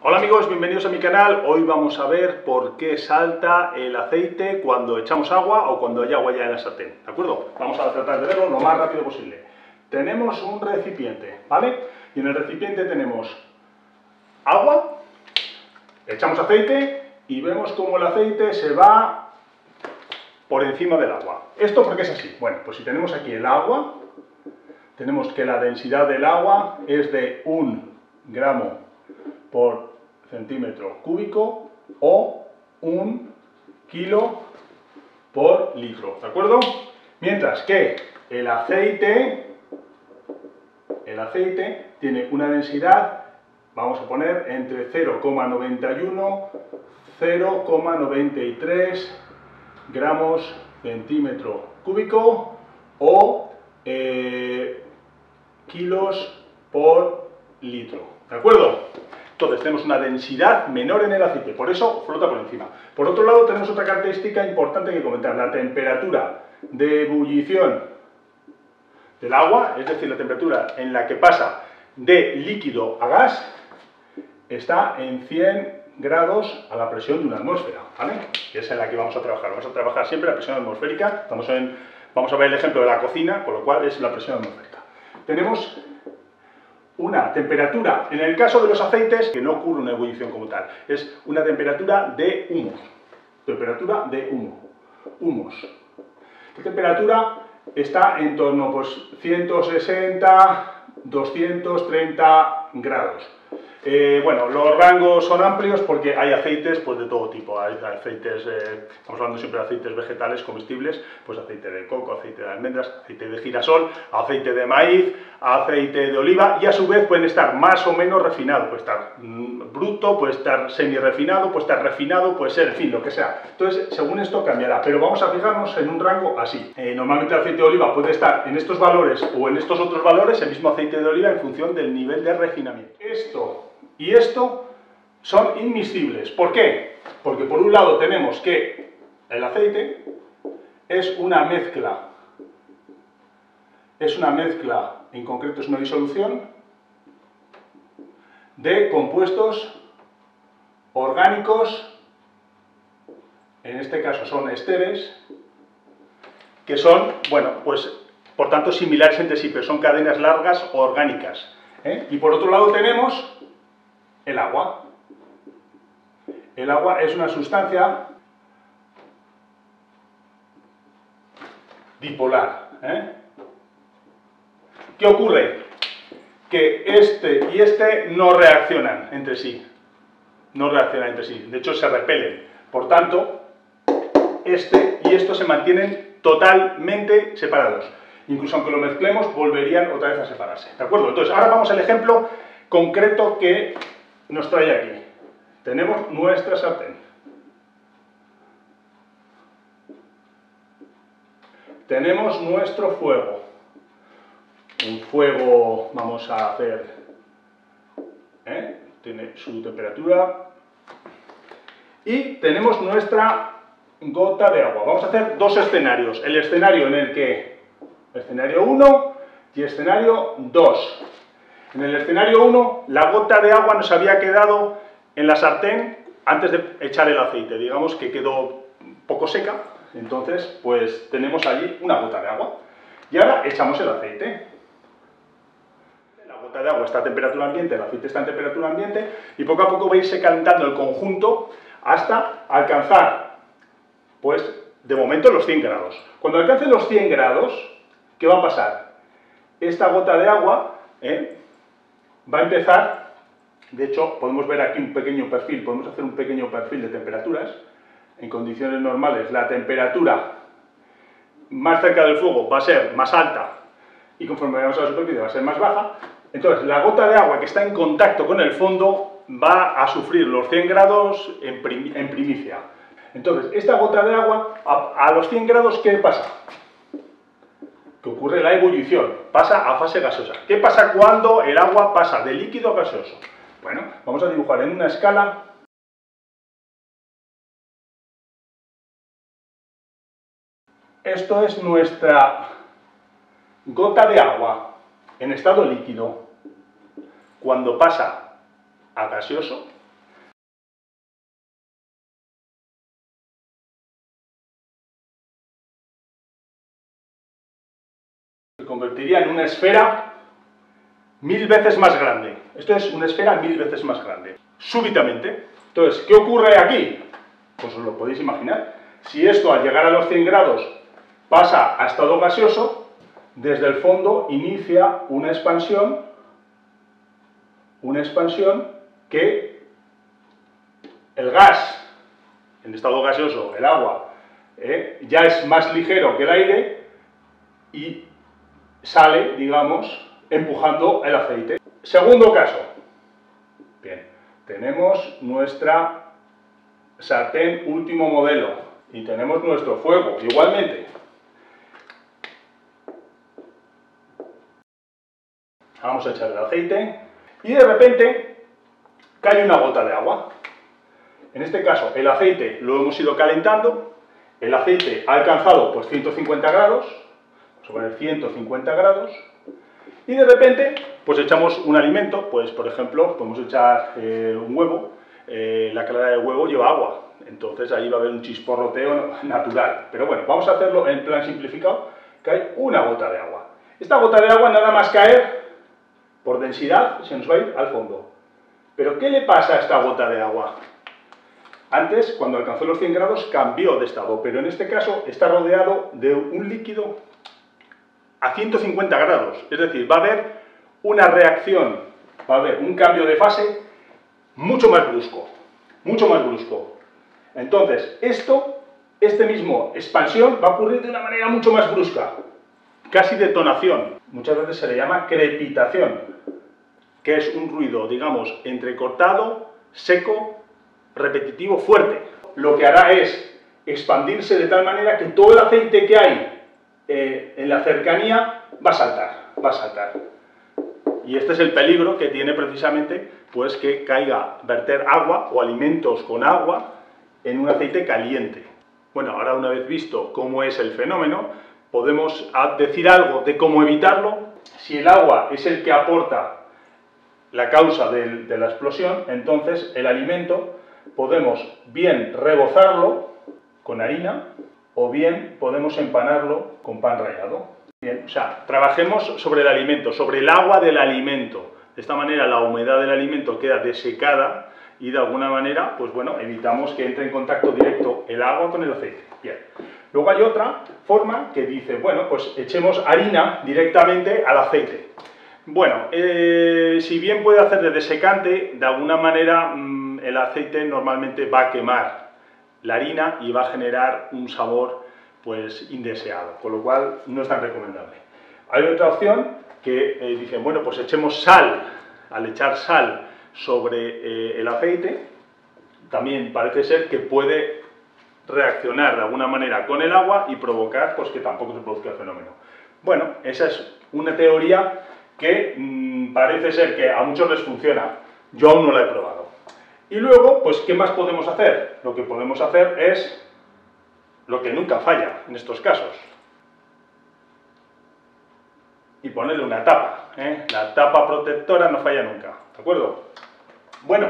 Hola amigos, bienvenidos a mi canal. Hoy vamos a ver por qué salta el aceite cuando echamos agua o cuando hay agua ya en la sartén, ¿de acuerdo? Vamos a tratar de verlo lo más rápido posible. Tenemos un recipiente, ¿vale? Y en el recipiente tenemos agua, echamos aceite y vemos cómo el aceite se va por encima del agua. ¿Esto por qué es así? Bueno, pues si tenemos aquí el agua, tenemos que la densidad del agua es de 1 gramo por centímetro cúbico o 1 kilo por litro, ¿de acuerdo? Mientras que el aceite tiene una densidad, vamos a poner, entre 0,91 0,93 gramos centímetro cúbico o kilos por litro, ¿de acuerdo? Entonces tenemos una densidad menor en el aceite, por eso flota por encima. Por otro lado tenemos otra característica importante que comentar, la temperatura de ebullición del agua, es decir, la temperatura en la que pasa de líquido a gas, está en 100 grados a la presión de una atmósfera, ¿vale? Y esa es la que vamos a trabajar. Vamos a trabajar siempre la presión atmosférica. Vamos a ver el ejemplo de la cocina, con lo cual es la presión atmosférica. Tenemos una temperatura, en el caso de los aceites, que no ocurre una ebullición como tal, es una temperatura de humos. Temperatura de humos. La temperatura está en torno a 160, 230 grados. Bueno, los rangos son amplios porque hay aceites pues, de todo tipo. Hay aceites, estamos hablando siempre de aceites vegetales comestibles, pues aceite de coco, aceite de almendras, aceite de girasol, aceite de maíz, aceite de oliva y a su vez pueden estar más o menos refinados. Puede estar bruto, puede estar semi-refinado, puede estar refinado, puede ser, en fin, lo que sea. Entonces, según esto cambiará, pero vamos a fijarnos en un rango así. Normalmente el aceite de oliva puede estar en estos valores o en estos otros valores, el mismo aceite de oliva en función del nivel de refinamiento. Esto y esto son inmiscibles. ¿Por qué? Porque por un lado tenemos que el aceite es una mezcla, en concreto es una disolución de compuestos orgánicos, en este caso son esteres, que son, bueno, pues por tanto similares entre sí, pero son cadenas largas orgánicas. Y por otro lado tenemos el agua. El agua es una sustancia dipolar. ¿Qué ocurre? Que este y este no reaccionan entre sí. No reaccionan entre sí. De hecho, se repelen. Por tanto, este y esto se mantienen totalmente separados. Incluso aunque lo mezclemos, volverían otra vez a separarse. ¿De acuerdo? Entonces, ahora vamos al ejemplo concreto que nos trae aquí. Tenemos nuestra sartén. Tenemos nuestro fuego. Un fuego, vamos a hacer, tiene su temperatura. Y tenemos nuestra gota de agua. Vamos a hacer dos escenarios. El escenario en el que, escenario 1 y escenario 2. En el escenario 1, la gota de agua nos había quedado en la sartén antes de echar el aceite. Digamos que quedó poco seca, entonces pues tenemos allí una gota de agua. Y ahora echamos el aceite. La gota de agua está a temperatura ambiente, el aceite está a temperatura ambiente y poco a poco va a irse calentando el conjunto hasta alcanzar, pues de momento los 100 grados. Cuando alcance los 100 grados, ¿qué va a pasar? Esta gota de agua va a empezar, de hecho podemos ver aquí un pequeño perfil, podemos hacer un pequeño perfil de temperaturas. En condiciones normales la temperatura más cerca del fuego va a ser más alta y conforme vayamos a la superficie va a ser más baja. Entonces la gota de agua que está en contacto con el fondo va a sufrir los 100 grados en primicia. Entonces esta gota de agua a los 100 grados, ¿qué pasa? Que ocurre la ebullición, pasa a fase gaseosa. ¿Qué pasa cuando el agua pasa de líquido a gaseoso? Bueno, vamos a dibujar en una escala. Esto es nuestra gota de agua en estado líquido. Cuando pasa a gaseoso, convertiría en una esfera 1000 veces más grande. Esto es una esfera 1000 veces más grande. Súbitamente. Entonces, ¿qué ocurre aquí? Pues os lo podéis imaginar. Si esto al llegar a los 100 grados pasa a estado gaseoso, desde el fondo inicia una expansión que el gas, en estado gaseoso, el agua, ya es más ligero que el aire y sale, digamos, empujando el aceite. Segundo caso. Bien, tenemos nuestra sartén último modelo y tenemos nuestro fuego, igualmente. Vamos a echar el aceite y de repente cae una gota de agua. En este caso, el aceite lo hemos ido calentando, el aceite ha alcanzado pues 150 grados, vamos a poner 150 grados, y de repente pues echamos un alimento, pues por ejemplo podemos echar un huevo, la clara de huevo lleva agua, entonces ahí va a haber un chisporroteo natural, pero bueno, vamos a hacerlo en plan simplificado, cae una gota de agua. Esta gota de agua nada más caer, por densidad se nos va a ir al fondo. Pero ¿qué le pasa a esta gota de agua? Antes, cuando alcanzó los 100 grados, cambió de estado, pero en este caso está rodeado de un líquido a 150 grados. Es decir, va a haber una reacción, va a haber un cambio de fase mucho más brusco, mucho más brusco. Entonces, esta misma expansión va a ocurrir de una manera mucho más brusca, casi detonación. Muchas veces se le llama crepitación, que es un ruido, digamos, entrecortado, seco, repetitivo, fuerte. Lo que hará es expandirse de tal manera que todo el aceite que hay en la cercanía va a saltar. Y este es el peligro que tiene precisamente, pues que caiga, verter agua o alimentos con agua en un aceite caliente. Bueno, ahora una vez visto cómo es el fenómeno, podemos decir algo de cómo evitarlo. Si el agua es el que aporta la causa de la explosión, entonces el alimento podemos bien rebozarlo con harina o bien podemos empanarlo con pan rallado. Bien, o sea, trabajemos sobre el alimento, sobre el agua del alimento. De esta manera la humedad del alimento queda desecada y de alguna manera, pues bueno, evitamos que entre en contacto directo el agua con el aceite. Bien. Luego hay otra forma que dice, bueno, pues echemos harina directamente al aceite. Bueno, si bien puede hacer de desecante, de alguna manera el aceite normalmente va a quemar la harina y va a generar un sabor pues indeseado, con lo cual no es tan recomendable. Hay otra opción que dicen, bueno, pues echemos sal. Al echar sal sobre el aceite, también parece ser que puede reaccionar de alguna manera con el agua y provocar pues que tampoco se produzca el fenómeno. Bueno, esa es una teoría que parece ser que a muchos les funciona. Yo aún no la he probado. Y luego, pues, ¿qué más podemos hacer? Lo que podemos hacer es lo que nunca falla en estos casos. Y ponerle una tapa, ¿eh? La tapa protectora no falla nunca, ¿de acuerdo? Bueno,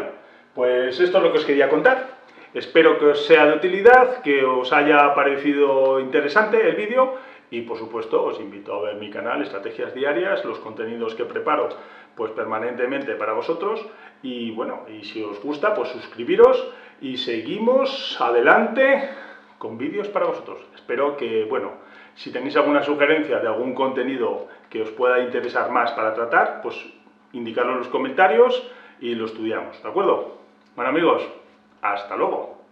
pues esto es lo que os quería contar. Espero que os sea de utilidad, que os haya parecido interesante el vídeo y por supuesto os invito a ver mi canal Estrategias Diarias, los contenidos que preparo pues permanentemente para vosotros y bueno, y si os gusta pues suscribiros y seguimos adelante con vídeos para vosotros. Espero que, bueno, si tenéis alguna sugerencia de algún contenido que os pueda interesar más para tratar, pues indicadlo en los comentarios y lo estudiamos, ¿de acuerdo? Bueno amigos, hasta luego.